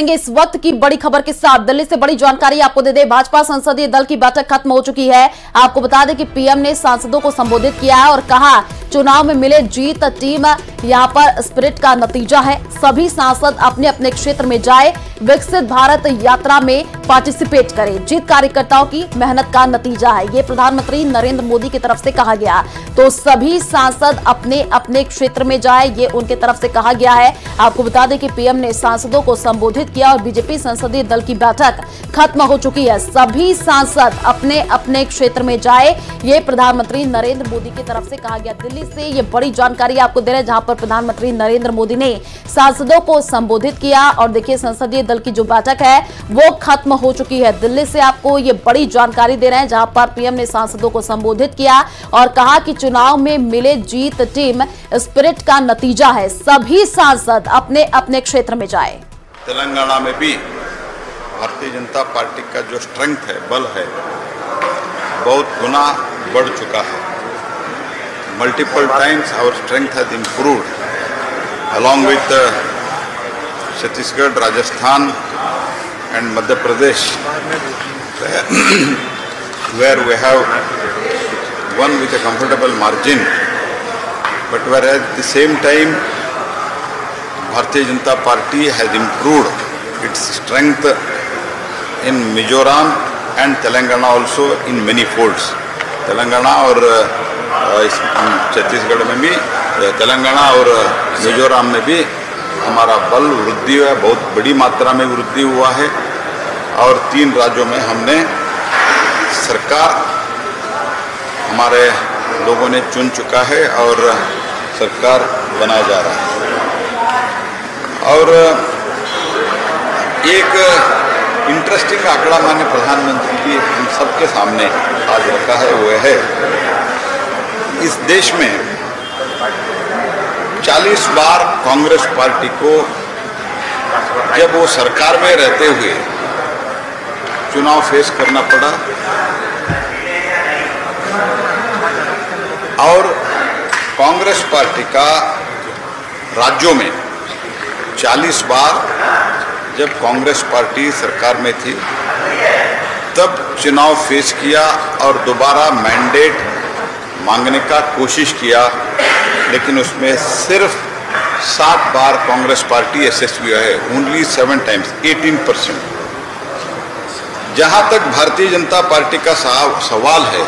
इस वक्त की बड़ी खबर के साथ दिल्ली से बड़ी जानकारी आपको दे दें। भाजपा संसदीय दल की बैठक खत्म हो चुकी है। आपको बता दें कि पीएम ने सांसदों को संबोधित किया है और कहा चुनाव में मिले जीत टीम यहां पर स्पिरिट का नतीजा है। सभी सांसद अपने अपने क्षेत्र में जाए, विकसित भारत यात्रा में पार्टिसिपेट करें। जीत कार्यकर्ताओं की मेहनत का नतीजा है, ये प्रधानमंत्री नरेंद्र मोदी की तरफ से कहा गया। तो सभी सांसद अपने अपने क्षेत्र में जाए, ये उनके तरफ से कहा गया है। आपको बता दें कि पीएम ने सांसदों को संबोधित किया और बीजेपी संसदीय दल की बैठक खत्म हो चुकी है। सभी सांसद अपने अपने क्षेत्र में जाए, ये प्रधानमंत्री नरेंद्र मोदी की तरफ से कहा गया। दिल्ली से ये बड़ी जानकारी आपको दे रहे हैं, जहां पर प्रधानमंत्री नरेंद्र मोदी ने सांसदों को संबोधित किया और देखिए संसदीय दल की जो बैठक है वो खत्म हो चुकी है। दिल्ली से आपको ये बड़ी जानकारी दे रहे हैं, जहां पर पीएम ने सांसदों को संबोधित किया और कहा कि चुनाव में मिले जीत टीम स्पिरिट का नतीजा है। सभी सांसद अपने अपने क्षेत्र में जाए। तेलंगाना में भी भारतीय जनता पार्टी का जो स्ट्रेंथ है, बल है, बहुत गुना बढ़ चुका है। Multiple times our strength has improved along with Chhattisgarh, Rajasthan and Madhya Pradesh where we have won with a comfortable margin, but whereas at the same time Bharatiya Janata Party has improved its strength in Mizoram and Telangana also in many folds. Telangana और छत्तीसगढ़ में भी, तेलंगाना और मिजोरम में भी हमारा बल वृद्धि हुआ है, बहुत बड़ी मात्रा में वृद्धि हुआ है। और 3 राज्यों में हमने सरकार हमारे लोगों ने चुन चुका है और सरकार बनाया जा रहा है। और एक इंटरेस्टिंग आंकड़ा माननीय प्रधानमंत्री जी हम सबके सामने आज रखा है, वो है इस देश में 40 बार कांग्रेस पार्टी को जब वो सरकार में रहते हुए चुनाव फेस करना पड़ा और कांग्रेस पार्टी का राज्यों में 40 बार जब कांग्रेस पार्टी सरकार में थी तब चुनाव फेस किया और दोबारा मैंडेट मांगने का कोशिश किया, लेकिन उसमें सिर्फ 7 बार कांग्रेस पार्टी यशस्वी है, ओनली 7 टाइम्स, 18%। जहां तक भारतीय जनता पार्टी का सवाल है,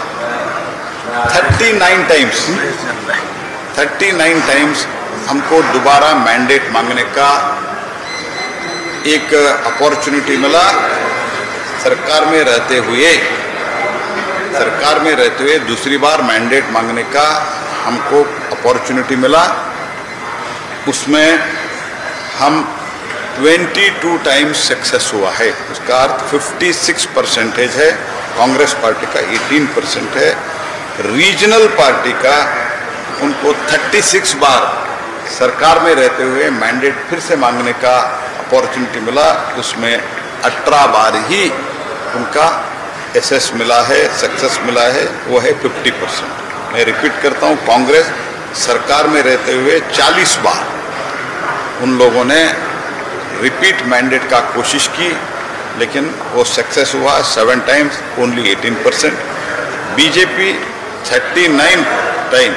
39 टाइम्स हमको दोबारा मैंडेट मांगने का एक अपॉर्चुनिटी मिला। सरकार में रहते हुए दूसरी बार मैंडेट मांगने का हमको अपॉर्चुनिटी मिला। उसमें हम 22 टाइम्स सक्सेस हुआ है। उसका अर्थ 56% है, कांग्रेस पार्टी का 18% है। रीजनल पार्टी का उनको 36 बार सरकार में रहते हुए मैंडेट फिर से मांगने का अपॉर्चुनिटी मिला, उसमें 18 बार ही उनका एसएस मिला है, सक्सेस मिला है, वो है 50%। मैं रिपीट करता हूँ, कांग्रेस सरकार में रहते हुए 40 बार उन लोगों ने रिपीट मैंडेट का कोशिश की, लेकिन वो सक्सेस हुआ 7 टाइम्स, ओनली 18%। बीजेपी 39 टाइम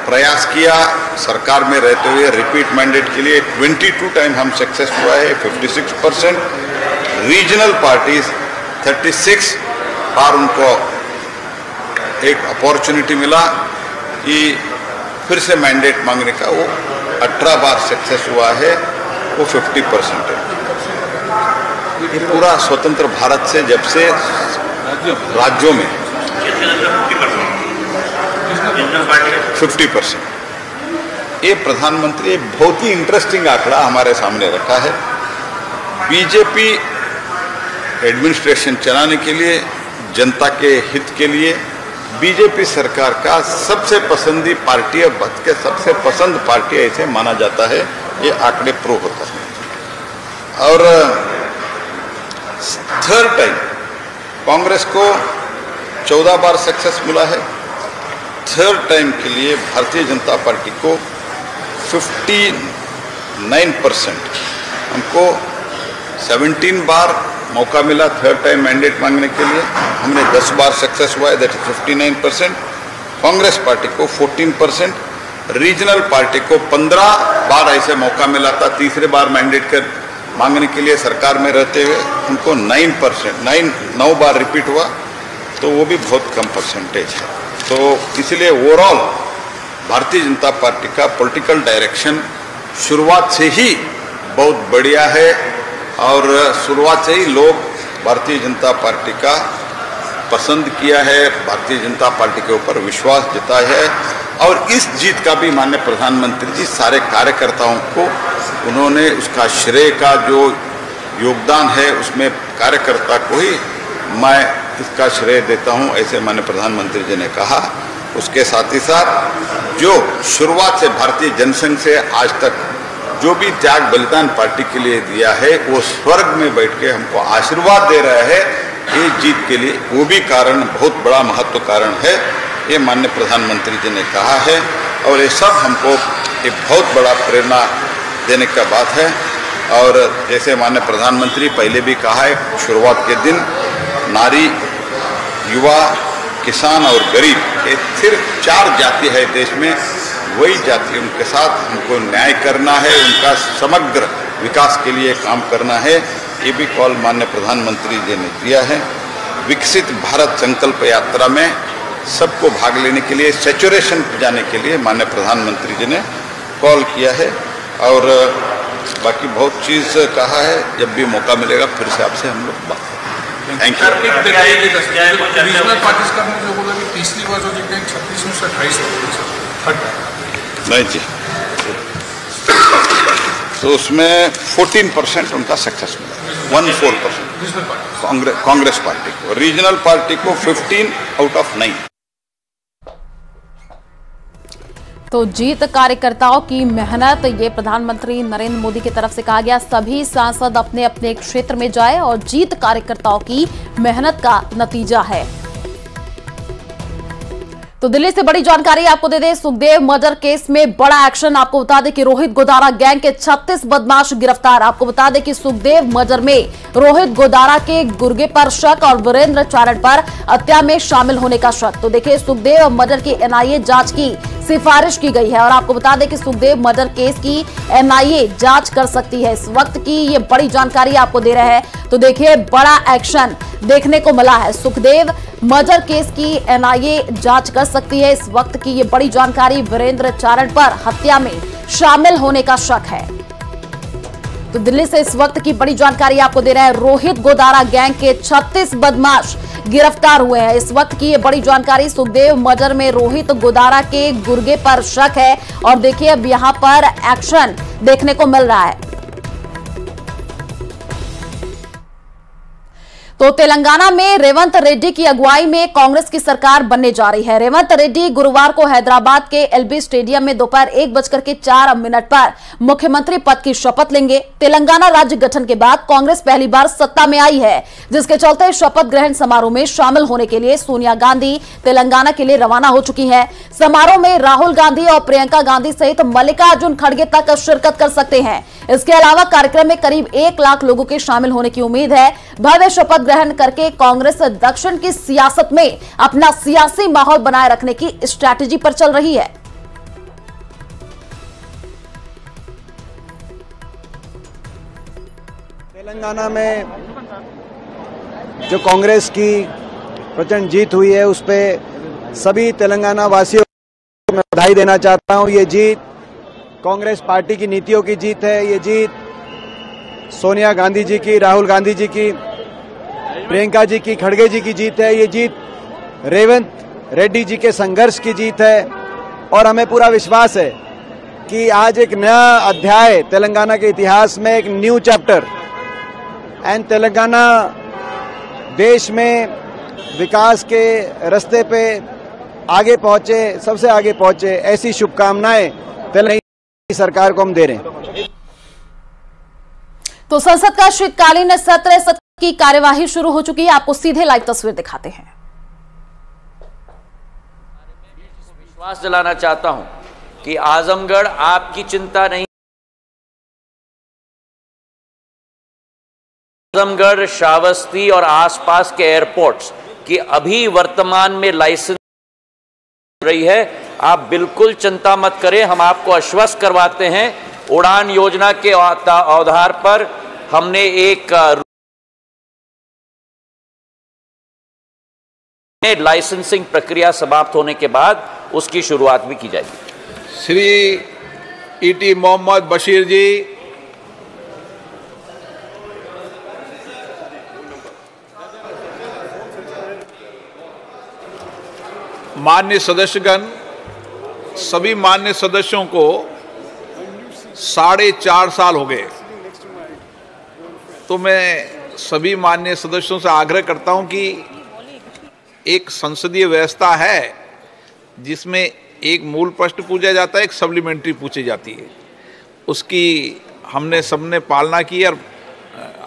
प्रयास किया सरकार में रहते हुए रिपीट मैंडेट के लिए, 22 टाइम हम सक्सेस हुआ है, 56%। रीजनल पार्टीज 36 बार उनको एक अपॉर्चुनिटी मिला कि फिर से मैंडेट मांगने का, वो 18 बार सक्सेस हुआ है, वो 50% है। ये पूरा स्वतंत्र भारत से जब से राज्यों में 50%। ये प्रधानमंत्री बहुत ही इंटरेस्टिंग आंकड़ा हमारे सामने रखा है। बीजेपी एडमिनिस्ट्रेशन चलाने के लिए, जनता के हित के लिए बीजेपी सरकार का सबसे पसंदी पार्टी है, भारत के सबसे पसंद पार्टी ऐसे माना जाता है। ये आंकड़े प्रूव होता है। और 3rd टाइम कांग्रेस को 14 बार सक्सेस मिला है। 3rd टाइम के लिए भारतीय जनता पार्टी को 59% हमको 17 बार मौका मिला थर्ड टाइम मैंडेट मांगने के लिए, हमने 10 बार सक्सेस हुआ है, दैट इज 59%। कांग्रेस पार्टी को 14%, रीजनल पार्टी को 15 बार ऐसे मौका मिला था तीसरे बार मैंडेट कर मांगने के लिए सरकार में रहते हुए, उनको 9 बार रिपीट हुआ, तो वो भी बहुत कम परसेंटेज है। तो इसलिए ओवरऑल भारतीय जनता पार्टी का पॉलिटिकल डायरेक्शन शुरुआत से ही बहुत बढ़िया है और शुरुआत से ही लोग भारतीय जनता पार्टी का पसंद किया है, भारतीय जनता पार्टी के ऊपर विश्वास जताया है। और इस जीत का भी माननीय प्रधानमंत्री जी सारे कार्यकर्ताओं को उन्होंने उसका श्रेय का जो योगदान है उसमें कार्यकर्ता को ही मैं इसका श्रेय देता हूं, ऐसे माननीय प्रधानमंत्री जी ने कहा। उसके साथ ही साथ जो शुरुआत से भारतीय जनसंघ से आज तक जो भी त्याग बलिदान पार्टी के लिए दिया है वो स्वर्ग में बैठ के हमको आशीर्वाद दे रहा है ये जीत के लिए, वो भी कारण बहुत बड़ा महत्व कारण है, ये माननीय प्रधानमंत्री जी ने कहा है। और ये सब हमको एक बहुत बड़ा प्रेरणा देने का बात है। और जैसे माननीय प्रधानमंत्री पहले भी कहा है, शुरुआत के दिन नारी, युवा, किसान और गरीब, ये सिर्फ 4 जाति है देश में, वही जाति उनके साथ हमको न्याय करना है, उनका समग्र विकास के लिए काम करना है, ये भी कॉल माननीय प्रधानमंत्री जी ने दिया है। विकसित भारत संकल्प यात्रा में सबको भाग लेने के लिए, सैचुरेशन जाने के लिए माननीय प्रधानमंत्री जी ने कॉल किया है। और बाकी बहुत चीज़ कहा है, जब भी मौका मिलेगा फिर से आपसे हम लोग बात करेंगे। Thank you. रीजनल पार्टीज का जो बोला कि तीसरी बार जो जीते 36 में से 28 नहीं जी, तो उसमें 14% उनका सक्सेस मिला, 14% कांग्रेस पार्टी को, रीजनल पार्टी को 15 आउट ऑफ 9। तो जीत कार्यकर्ताओं की मेहनत, ये प्रधानमंत्री नरेंद्र मोदी की तरफ से कहा गया। सभी सांसद अपने अपने क्षेत्र में जाए और जीत कार्यकर्ताओं की मेहनत का नतीजा है। तो दिल्ली से बड़ी जानकारी आपको दे दें, सुखदेव मर्डर केस में बड़ा एक्शन। आपको बता दें कि रोहित गोदारा गैंग के 36 बदमाश गिरफ्तार। आपको बता दें कि सुखदेव मर्डर में रोहित गोदारा के गुर्गे पर शक और वीरेंद्र चारण पर हत्या में शामिल होने का शक। तो देखिए, सुखदेव मर्डर की एनआईए जांच की सिफारिश की गई है और आपको बता दें कि सुखदेव मर्डर केस की एनआईए जांच कर सकती है। इस वक्त की ये बड़ी जानकारी आपको दे रहे हैं। तो देखिए, बड़ा एक्शन देखने को मिला है। सुखदेव मर्डर केस की एनआईए जांच कर सकती है। इस वक्त की ये बड़ी जानकारी, वीरेंद्र चारण पर हत्या में शामिल होने का शक है। तो दिल्ली से इस वक्त की बड़ी जानकारी आपको दे रहे हैं, रोहित गोदारा गैंग के 36 बदमाश गिरफ्तार हुए हैं। इस वक्त की ये बड़ी जानकारी, सुखदेव मर्डर में रोहित गोदारा के गुर्गे पर शक है और देखिए अब यहां पर एक्शन देखने को मिल रहा है। तो तेलंगाना में रेवंत रेड्डी की अगुवाई में कांग्रेस की सरकार बनने जा रही है। रेवंत रेड्डी गुरुवार को हैदराबाद के एलबी स्टेडियम में दोपहर 1:04 पर मुख्यमंत्री पद की शपथ लेंगे। तेलंगाना राज्य गठन के बाद कांग्रेस पहली बार सत्ता में आई है, जिसके चलते शपथ ग्रहण समारोह में शामिल होने के लिए सोनिया गांधी तेलंगाना के लिए रवाना हो चुकी है। समारोह में राहुल गांधी और प्रियंका गांधी सहित मल्लिकार्जुन खड़गे तक शिरकत कर सकते हैं। इसके अलावा कार्यक्रम में करीब 1 लाख लोगों के शामिल होने की उम्मीद है। भव्य शपथ ग्रहण करके कांग्रेस दक्षिण की सियासत में अपना सियासी माहौल बनाए रखने की स्ट्रैटेजी पर चल रही है। तेलंगाना में जो कांग्रेस की प्रचंड जीत हुई है, उस पे सभी तेलंगाना वासियों को मैं बधाई देना चाहता हूं। ये जीत कांग्रेस पार्टी की नीतियों की जीत है। ये जीत सोनिया गांधी जी की, राहुल गांधी जी की, प्रियंका जी की, खड़गे जी की जीत है। ये जीत रेवंत रेड्डी जी के संघर्ष की जीत है और हमें पूरा विश्वास है कि आज एक नया अध्याय तेलंगाना के इतिहास में, एक न्यू चैप्टर, एंड तेलंगाना देश में विकास के रास्ते पे आगे पहुंचे, सबसे आगे पहुंचे, ऐसी शुभकामनाएं तेलंगाना सरकार को हम दे रहे हैं। तो संसद का शीतकालीन सत्र की कार्यवाही शुरू हो चुकी है। आपको सीधे लाइव तस्वीर दिखाते हैं। विश्वास दिलाना चाहता हूं कि आजमगढ़ आपकी चिंता नहीं आजमगढ़, श्रावस्ती और आसपास के एयरपोर्ट्स की अभी वर्तमान में लाइसेंस रही है। आप बिल्कुल चिंता मत करें, हम आपको आश्वस्त करवाते हैं। उड़ान योजना के आधार पर हमने एक लाइसेंसिंग प्रक्रिया समाप्त होने के बाद उसकी शुरुआत भी की जाएगी। श्री ईटी मोहम्मद बशीर जी, माननीय सदस्यगण, सभी माननीय सदस्यों को 4.5 साल हो गए, तो मैं सभी माननीय सदस्यों से आग्रह करता हूं कि एक संसदीय व्यवस्था है जिसमें एक मूल प्रश्न पूछा जाता है, एक सप्लीमेंट्री पूछी जाती है। उसकी हमने सबने पालना की और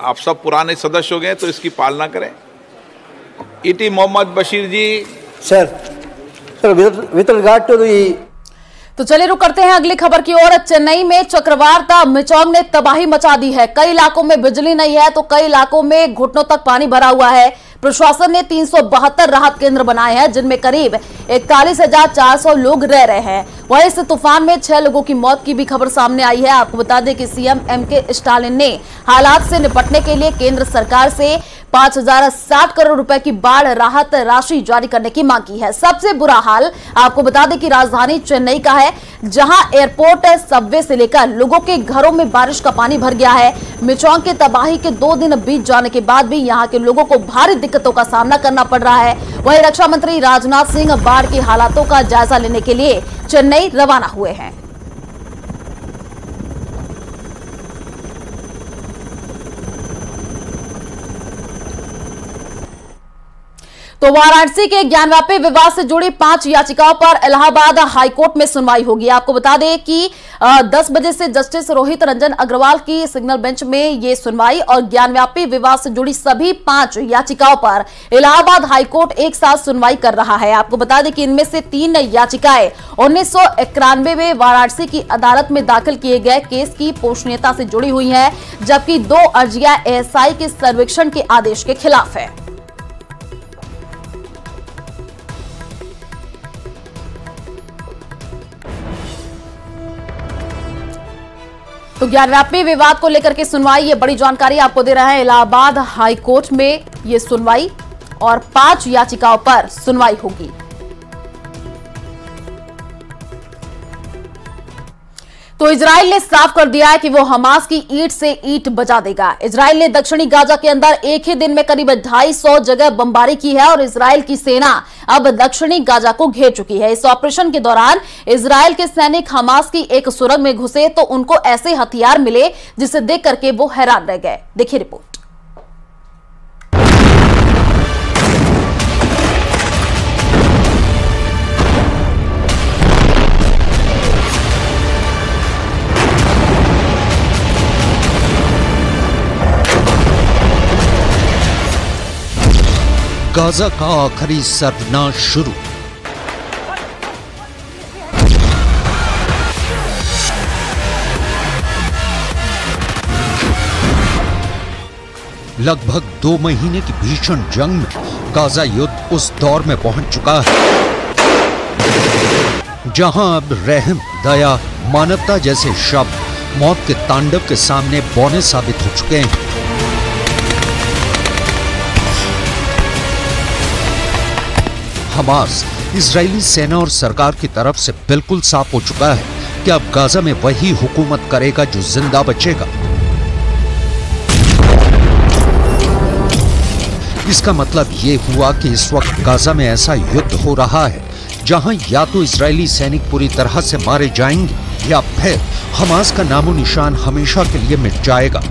आप सब पुराने सदस्य हो गए तो इसकी पालना करें। E T Mohammed Basheer ji. Sir, with regard to the तो चलिए रुक करते हैं अगली खबर की ओर। चेन्नई में चक्रवात मिचोंग ने तबाही मचा दी है। कई इलाकों में बिजली नहीं है तो कई इलाकों में घुटनों तक पानी भरा हुआ है। प्रशासन ने 372 राहत केंद्र बनाए हैं जिनमें करीब 41,400 लोग रह रहे हैं। वहीं इस तूफान में 6 लोगों की मौत की भी खबर सामने आई है। आपको बता दें कि सीएम एमके स्टालिन ने हालात से निपटने के लिए केंद्र सरकार से 5,060 करोड़ रुपए की बाढ़ राहत राशि जारी करने की मांग की है। सबसे बुरा हाल आपको बता दें कि राजधानी चेन्नई का है, जहां एयरपोर्ट, सबवे से लेकर लोगों के घरों में बारिश का पानी भर गया है। मिचोंग के तबाही के 2 दिन बीत जाने के बाद भी यहां के लोगों को भारी दिक्कतों का सामना करना पड़ रहा है। वहीं रक्षा मंत्री राजनाथ सिंह बाढ़ के हालातों का जायजा लेने के लिए चेन्नई रवाना हुए हैं। तो वाराणसी के ज्ञानव्यापी विवाद से जुड़ी 5 याचिकाओं पर इलाहाबाद हाईकोर्ट में सुनवाई होगी। आपको बता दें कि 10 बजे से जस्टिस रोहित रंजन अग्रवाल की सिंगल बेंच में ये सुनवाई और ज्ञानव्यापी विवाद से जुड़ी सभी 5 याचिकाओं पर इलाहाबाद हाईकोर्ट एक साथ सुनवाई कर रहा है। आपको बता दें कि इनमें से 3 याचिकाएं 1991 में वाराणसी की अदालत में दाखिल किए गए केस की पोषणीयता से जुड़ी हुई है, जबकि 2 अर्जियां एएसआई के सर्वेक्षण के आदेश के खिलाफ है। तो ज्ञानव्यापी विवाद को लेकर के सुनवाई, ये बड़ी जानकारी आपको दे रहा है इलाहाबाद हाईकोर्ट में ये सुनवाई और 5 याचिकाओं पर सुनवाई होगी। तो इजराइल ने साफ कर दिया है कि वो हमास की ईंट से ईंट बजा देगा। इजराइल ने दक्षिणी गाजा के अंदर एक ही दिन में करीब 250 जगह बमबारी की है और इजराइल की सेना अब दक्षिणी गाजा को घेर चुकी है। इस ऑपरेशन के दौरान इजराइल के सैनिक हमास की एक सुरंग में घुसे तो उनको ऐसे हथियार मिले जिसे देख करके वो हैरान रह गए। देखिए रिपोर्ट। गाजा का आखिरी सर्वनाश शुरू। लगभग 2 महीने की भीषण जंग में गाजा युद्ध उस दौर में पहुंच चुका है जहां अब रहम, दया, मानवता जैसे शब्द मौत के तांडव के सामने बौने साबित हो चुके हैं। हमास इजरायली सेना और सरकार की तरफ से बिल्कुल साफ हो चुका है कि अब गाजा में वही हुकूमत करेगा जो जिंदा बचेगा। इसका मतलब ये हुआ कि इस वक्त गाजा में ऐसा युद्ध हो रहा है जहां या तो इजरायली सैनिक पूरी तरह से मारे जाएंगे या फिर हमास का नामो निशान हमेशा के लिए मिट जाएगा।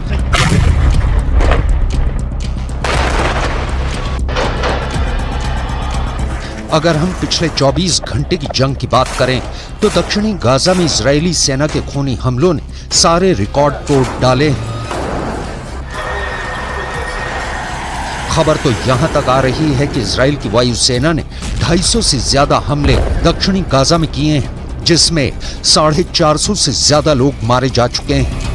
अगर हम पिछले 24 घंटे की जंग की बात करें तो दक्षिणी गाजा में इजरायली सेना के खूनी हमलों ने सारे रिकॉर्ड तोड़ डाले हैं। खबर तो यहां तक आ रही है कि इजराइल की वायुसेना ने 250 से ज्यादा हमले दक्षिणी गाजा में किए हैं, जिसमें 450 से ज्यादा लोग मारे जा चुके हैं।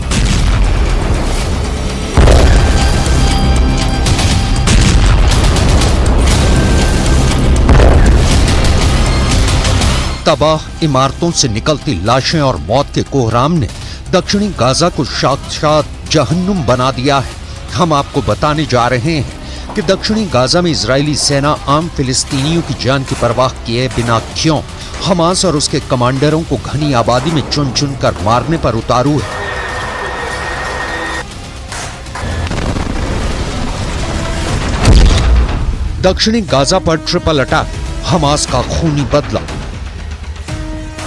तबाह इमारतों से निकलती लाशें और मौत के कोहराम ने दक्षिणी गाजा को साक्षात जहन्नुम बना दिया है। हम आपको बताने जा रहे हैं कि दक्षिणी गाजा में इजरायली सेना आम फिलिस्तीनियों की जान की परवाह किए बिना क्यों हमास और उसके कमांडरों को घनी आबादी में चुन चुन कर मारने पर उतारू है। दक्षिणी गाजा पर ट्रिपल अटैक, हमास का खूनी बदला।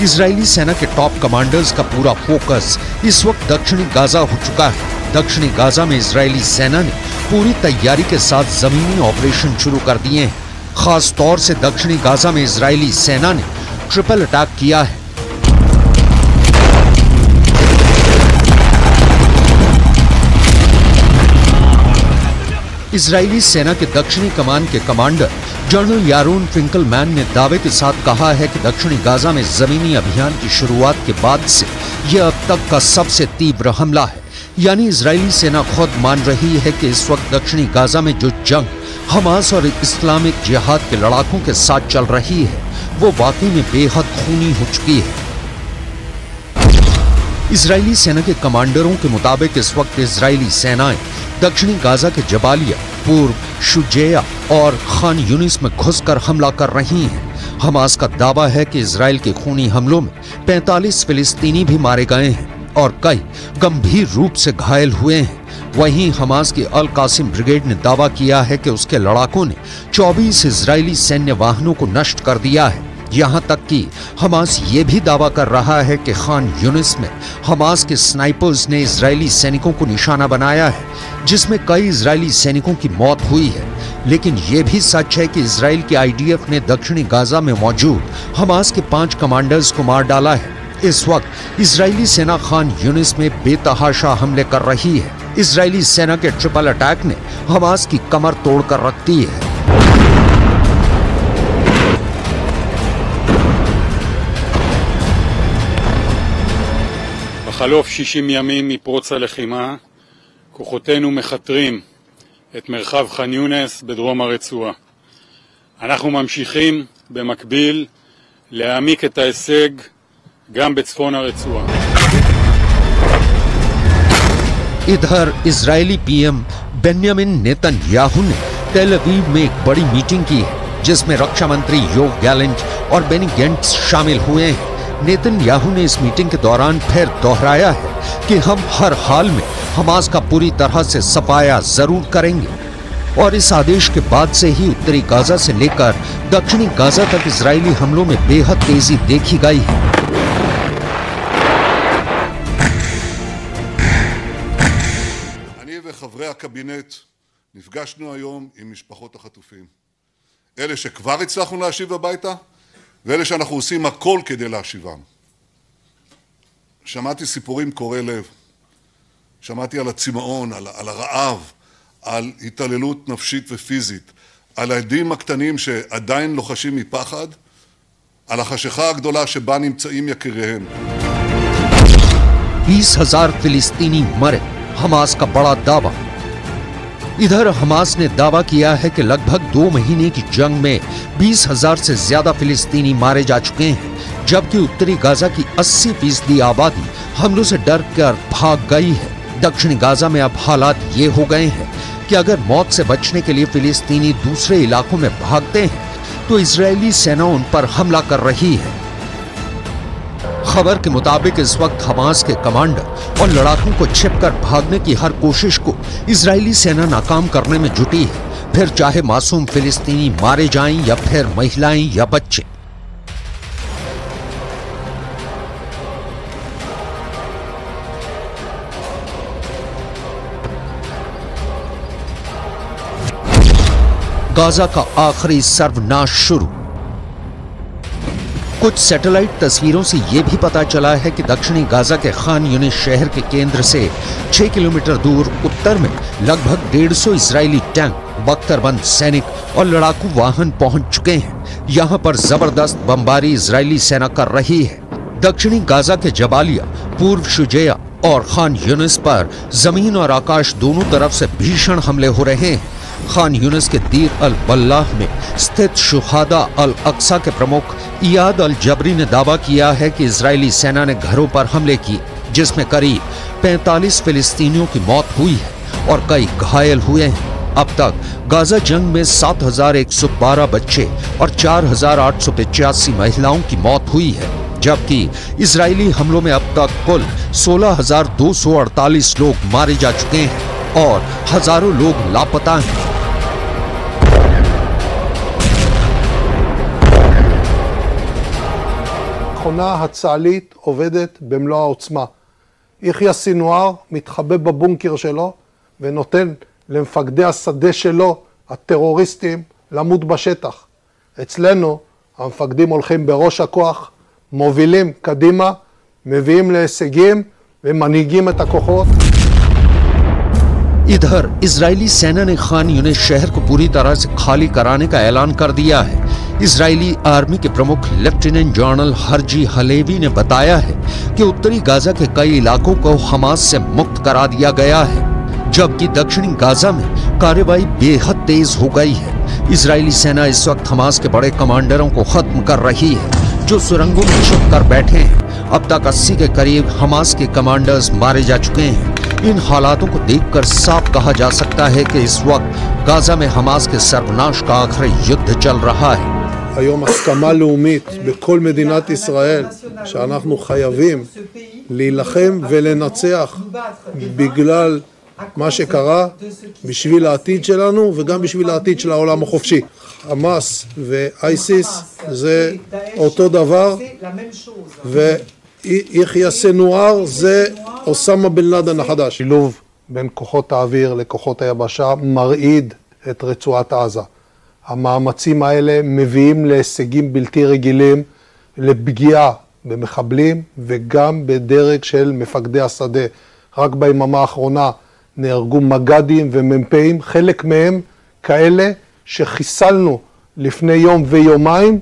इजरायली सेना के टॉप कमांडर्स का पूरा फोकस इस वक्त दक्षिणी गाजा हो चुका है। दक्षिणी गाजा में इजरायली सेना ने पूरी तैयारी के साथ जमीनी ऑपरेशन शुरू कर दिए हैं। खास तौर से दक्षिणी गाजा में इजरायली सेना ने ट्रिपल अटैक किया है। इजरायली सेना के दक्षिणी कमान के कमांडर जनरल यारोन फिंकलमैन ने दावे के साथ कहा है कि दक्षिणी गाजा में जमीनी अभियान की शुरुआत के बाद से यह अब तक का सबसे तीव्र हमला है। यानी इजरायली सेना खुद मान रही है कि इस वक्त दक्षिणी गाजा में जो जंग हमास और इस्लामिक जिहाद के लड़ाकों के साथ चल रही है वो वाकई में बेहद खूनी हो चुकी है। इजरायली सेना के कमांडरों के मुताबिक इस वक्त इजरायली सेनाएं दक्षिणी गाजा के जबालिया, पूर्व शुजैया और खान यूनिस में घुसकर हमला कर रही हैं। हमास का दावा है कि इजराइल के खूनी हमलों में 45 फिलिस्तीनी भी मारे गए हैं और कई गंभीर रूप से घायल हुए हैं। वहीं हमास की अल कासिम ब्रिगेड ने दावा किया है कि उसके लड़ाकों ने 24 इजरायली सैन्य वाहनों को नष्ट कर दिया है। यहां तक कि हमास ये भी दावा कर रहा है कि खान यूनिस में हमास के स्नाइपर्स ने इजरायली सैनिकों को निशाना बनाया है, जिसमें कई इजरायली सैनिकों की मौत हुई है। लेकिन यह भी सच है कि इजराइल के आईडीएफ ने दक्षिणी गाजा में मौजूद हमास के 5 कमांडर्स को मार डाला है। इस वक्त इजरायली सेना खान यूनिस में बेतहाशा हमले कर रही है। इजरायली सेना के ट्रिपल अटैक ने हमास की कमर तोड़कर रख दी है। בחלוף 60 ימים מפרוץ הלחימה, כוחותינו מחתרים את מרחב ח'אן יונס בדרום הרצועה. אנחנו ממשיכים במקביל להעמיק את ההישג גם בצפון הרצועה. इधर इजरायली पीएम बेन्यामिन नेतन्याहू ने टेल अवीव में एक बड़ी मीटिंग की है, जिसमें रक्षा मंत्री योव गैलेंट और बेनी गेंट्स शामिल हुए हैं। नेतन्याहू ने इस मीटिंग के दौरान फिर दोहराया है कि हम हर हाल में हमास का पूरी तरह से सफाया जरूर करेंगे और इस आदेश के बाद से ही उत्तरी गाजा से लेकर दक्षिणी गाजा तक इजरायली हमलों में बेहद तेजी देखी गई है। אני וחברי הקבינט נפגשנו היום עם משפחות החטופים. אלה שכבר הצלחנו להשיב הביתה ואלה שאנחנו עושים הכל כדי להשיבם. שמעתי סיפורים קורעי לב. שמעתי על הצמאון, על הרעב, על התעללות נפשית ופיזית, על הילדים הקטנים שעדיין לוחשים מפחד, על החשיכה הגדולה שבה נמצאים יקיריהם. 20,000 फिलिस्तीनी मरे, हमास का बड़ा दावा। इधर हमास ने दावा किया है कि लगभग 2 महीने की जंग में 20,000 से ज्यादा फिलिस्तीनी मारे जा चुके हैं, जबकि उत्तरी गाजा की 80% आबादी हमलों से डर कर भाग गई है। दक्षिणी गाजा में अब हालात ये हो गए हैं कि अगर मौत से बचने के लिए फिलिस्तीनी दूसरे इलाकों में भागते हैं तो इजरायली सेना उन पर हमला कर रही है। खबर के मुताबिक इस वक्त हमास के कमांडर और लड़ाकों को छिपकर भागने की हर कोशिश को इजरायली सेना नाकाम करने में जुटी है, फिर चाहे मासूम फिलिस्तीनी मारे जाएं या फिर महिलाएं या बच्चे। गाजा का आखिरी सर्वनाश शुरू। कुछ सैटेलाइट तस्वीरों से यह भी पता चला है कि दक्षिणी गाजा के खान यूनिस शहर के केंद्र से 6 किलोमीटर दूर उत्तर में लगभग 150 इजरायली टैंक, बख्तरबंद सैनिक और लड़ाकू वाहन पहुंच चुके हैं। यहां पर जबरदस्त बमबारी इजरायली सेना कर रही है। दक्षिणी गाजा के जबालिया, पूर्व शुजैया और खान यूनिस पर जमीन और आकाश दोनों तरफ से भीषण हमले हो रहे हैं। खान यूनिस के दीर अल बल्लाह में स्थित शुहादा अल अक्सा के प्रमुख इयाद अल जबरी ने दावा किया है कि इजरायली सेना ने घरों पर हमले किए, जिसमें करीब 45 फिलिस्तीनियों की मौत हुई है और कई घायल हुए हैं। अब तक गाजा जंग में 7,112 बच्चे और 4,885 महिलाओं की मौत हुई है, जबकि इजरायली हमलों में अब तक कुल 16,248 लोग मारे जा चुके हैं और हजारों लोग लापता हैं। המכונה הצה"לית עובדת במלוא העוצמה. יחיא סינואר מתחבא בבונקר שלו ונותן למפקדי השדה שלו, הטרוריסטים, למות בשטח. אצלנו המפקדים הולכים בראש הכוח, מובילים קדימה, מביאים להישגים ומנהיגים את הכוחות. इधर इजरायली सेना ने खान यूनिस शहर को पूरी तरह से खाली कराने का ऐलान कर दिया है। इजरायली आर्मी के प्रमुख लेफ्टिनेंट जनरल हर्जी हलेवी ने बताया है कि उत्तरी गाजा के कई इलाकों को हमास से मुक्त करा दिया गया है, जबकि दक्षिणी गाजा में कार्रवाई बेहद तेज हो गई है। इजरायली सेना इस वक्त हमास के बड़े कमांडरों को खत्म कर रही है, जो सुरंगों में छुप कर बैठे हैं। अब तक 80 के करीब हमास के कमांडर्स मारे जा चुके हैं। इन हालातों को देखकर साफ कहा जा सकता है कि इस वक्त गाजा में हमास के सर्वनाश का आखिरी युद्ध चल रहा है। היום הסכמה לאומית בכל מדינת ישראל שאנחנו חייבים להילחם ולנצח בגלל מה שקרה, בשביל העתיד שלנו וגם בשביל העתיד של העולם החופשי. חמאס ואייסיס זה אותו דבר, ויחיא סנואר זה אוסמה בן לאדן החדש. שילוב בין כוחות האוויר לכוחות היבשה מרעיד את רצועת עזה. המאמצים האלה מביאים להישגים בלתי רגילים, לפגיעה במחבלים וגם בדרג של מפקדי השדה. רק ביממה האחרונה נהרגו מג"דים ומ"פים, חלק מהם כאלה שחיסלנו לפני יום ויומיים.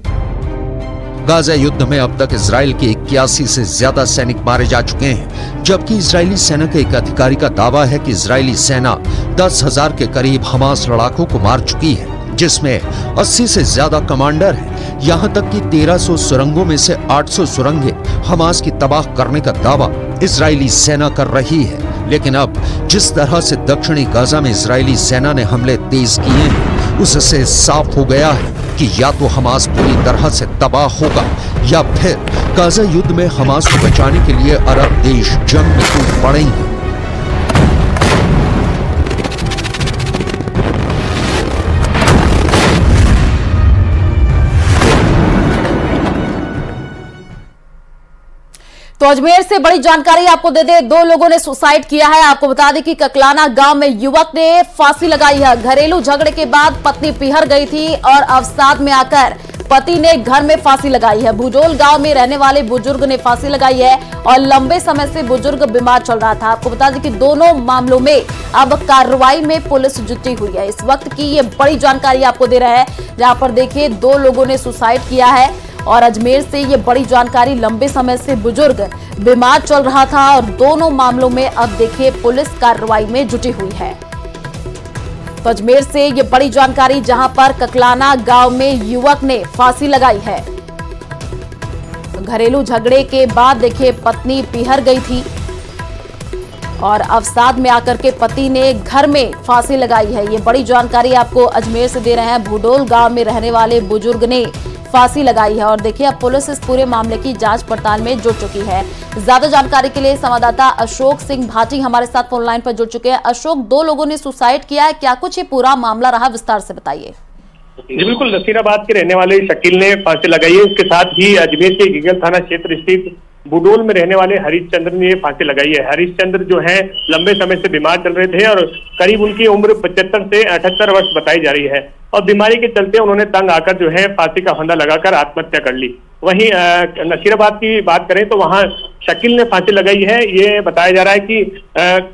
गाजा युद्ध में अब तक इजराइल के 81 से ज्यादा सैनिक मारे जा चुके हैं, जबकि इजरायली सेना के एक अधिकारी का दावा है कि इजरायली सेना 10,000 के करीब हमास लड़ाकों को मार चुकी है, जिसमें 80 से ज्यादा कमांडर हैं। यहाँ तक कि 1300 सुरंगों में से 800 सुरंगें हमास की तबाह करने का दावा इजरायली सेना कर रही है। लेकिन अब जिस तरह से दक्षिणी गाजा में इजरायली सेना ने हमले तेज किए हैं, उससे साफ हो गया है कि या तो हमास पूरी तरह से तबाह होगा या फिर गाजा युद्ध में हमास को बचाने के लिए अरब देश जंग में कूद पड़ेंगे। तो अजमेर से बड़ी जानकारी आपको दे दे, 2 लोगों ने सुसाइड किया है। आपको बता दें कि ककलाना गांव में युवक ने फांसी लगाई है। घरेलू झगड़े के बाद पत्नी पिहर गई थी और अवसाद में आकर पति ने घर में फांसी लगाई है। भुजोल गांव में रहने वाले बुजुर्ग ने फांसी लगाई है और लंबे समय से बुजुर्ग बीमार चल रहा था। आपको बता दें कि दोनों मामलों में अब कार्रवाई में पुलिस जुटी हुई है। इस वक्त की ये बड़ी जानकारी आपको दे रहे हैं, जहां पर देखिए 2 लोगों ने सुसाइड किया है और अजमेर से ये बड़ी जानकारी, लंबे समय से बुजुर्ग बीमार चल रहा था और दोनों मामलों में अब देखिए पुलिस कार्रवाई में जुटी हुई है। तो अजमेर से ये बड़ी जानकारी, जहां पर ककलाना गांव में युवक ने फांसी लगाई है। घरेलू झगड़े के बाद देखिए पत्नी पिहर गई थी और अवसाद में आकर के पति ने घर में फांसी लगाई है। ये बड़ी जानकारी आपको अजमेर से दे रहे हैं। भुडोल गांव में रहने वाले बुजुर्ग ने फांसी लगाई है और देखिए अब पुलिस इस पूरे मामले की जांच पड़ताल में जुट चुकी है। ज्यादा जानकारी के लिए संवाददाता अशोक सिंह भाटी हमारे साथ फोन लाइन पर जुड़ चुके हैं। अशोक, 2 लोगों ने सुसाइड किया है, क्या कुछ ये पूरा मामला रहा, विस्तार से बताइए। जी बिल्कुल, नसीराबाद के रहने वाले शकील ने फांसी लगाई है। उसके साथ ही अजमेर के गिगल थाना क्षेत्र स्थित बुडोल में रहने वाले हरीशचंद्र ने फांसी लगाई है। हरीशचंद्र जो है लंबे समय से बीमार चल रहे थे और करीब उनकी उम्र 75 से 78 वर्ष बताई जा रही है और बीमारी के चलते उन्होंने तंग आकर जो है फांसी का फंदा लगाकर आत्महत्या कर ली। वहीं नसीराबाद की बात करें तो वहां शकील ने फांसी लगाई है। ये बताया जा रहा है कि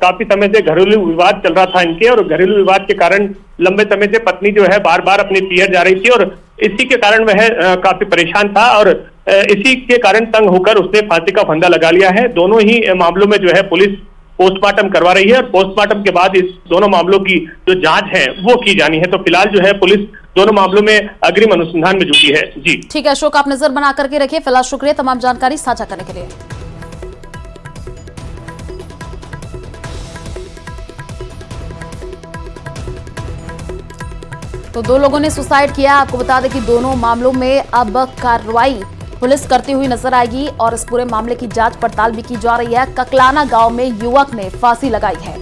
काफी समय से घरेलू विवाद चल रहा था इनके और घरेलू विवाद के कारण लंबे समय से पत्नी जो है बार बार अपनी पियर जा रही थी और इसी के कारण वह काफी परेशान था और इसी के कारण तंग होकर उसने फांसी का फंदा लगा लिया है। दोनों ही मामलों में जो है पुलिस पोस्टमार्टम करवा रही है और पोस्टमार्टम के बाद इस दोनों मामलों की जो जांच है वो की जानी है। तो फिलहाल जो है पुलिस दोनों मामलों में अग्रिम अनुसंधान में जुटी है। जी ठीक है अशोक, आप नजर बना करके रखिए। फिलहाल शुक्रिया तमाम जानकारी साझा करने के लिए। तो दो लोगों ने सुसाइड किया। आपको बता दें कि दोनों मामलों में अब कार्रवाई पुलिस करती हुई नजर आएगी और इस पूरे मामले की जांच पड़ताल भी की जा रही है। ककलाना गांव में युवक ने फांसी लगाई है।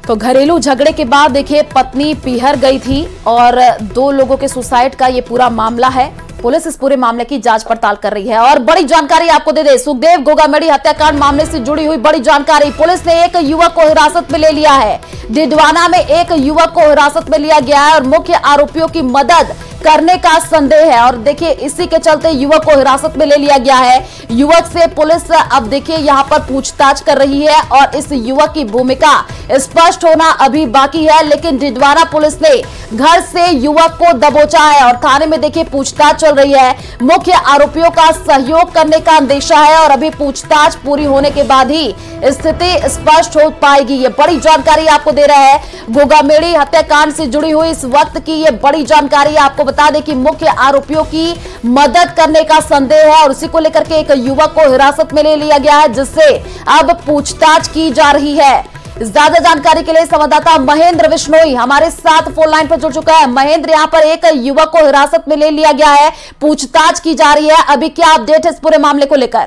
तो घरेलू झगड़े के बाद देखिए पत्नी पीहर गई थी और दो लोगों के सुसाइड का ये पूरा मामला है। पुलिस इस पूरे मामले की जांच पड़ताल कर रही है। और बड़ी जानकारी आपको दे दे, सुखदेव गोगामेड़ी हत्याकांड मामले से जुड़ी हुई बड़ी जानकारी। पुलिस ने एक युवक को हिरासत में ले लिया है। डिडवाना में एक युवक को हिरासत में लिया गया है और मुख्य आरोपियों की मदद करने का संदेह है। और देखिए इसी के चलते युवक को हिरासत में ले लिया गया है। युवक से पुलिस अब देखिए यहां पर पूछताछ कर रही है और इस युवक की भूमिका स्पष्ट होना अभी बाकी है। लेकिन डिडवाना पुलिस ने घर से युवक को दबोचा है और थाने में देखिए पूछताछ चल रही है। मुख्य आरोपियों का सहयोग करने का अंदेशा है और अभी पूछताछ पूरी होने के बाद ही स्थिति स्पष्ट हो पाएगी। ये बड़ी जानकारी आपको दे रहा है गोगामेड़ी हत्याकांड से जुड़ी हुई इस वक्त की ये बड़ी जानकारी। आपको बता दें कि मुख्य आरोपियों की मदद करने का संदेह है और उसी को लेकर के एक युवक को हिरासत में ले लिया गया है, जिससे अब पूछताछ की जा रही है। ज्यादा जानकारी के लिए संवाददाता महेंद्र विश्नोई हमारे साथ फोन लाइन पर जुड़ चुका है। महेंद्र, यहाँ पर एक युवक को हिरासत में ले लिया गया है, पूछताछ की जा रही है, अभी क्या अपडेट है इस पूरे मामले को लेकर?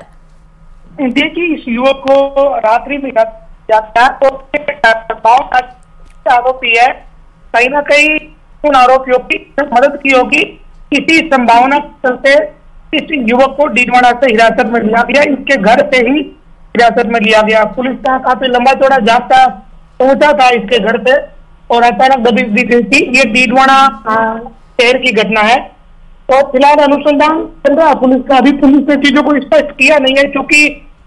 देखिए इस युवक को रात्रि में आरोपी है, कहीं ना कहीं उन आरोपियों की मदद की होगी। इसी संभावना के चलते इस युवक को डीडवाना से हिरासत में लिया गया। इसके घर से ही हिरासत में लिया गया। पुलिस का काफी लंबा चौड़ा जाब्ता पहुंचा था इसके घर पे और अचानक दबिश दी गई थी। ये डीडवाना शहर की घटना है। तो फिलहाल अनुसंधान चल रहा है पुलिस का। अभी पुलिस ने चीजों को स्पष्ट किया नहीं है क्योंकि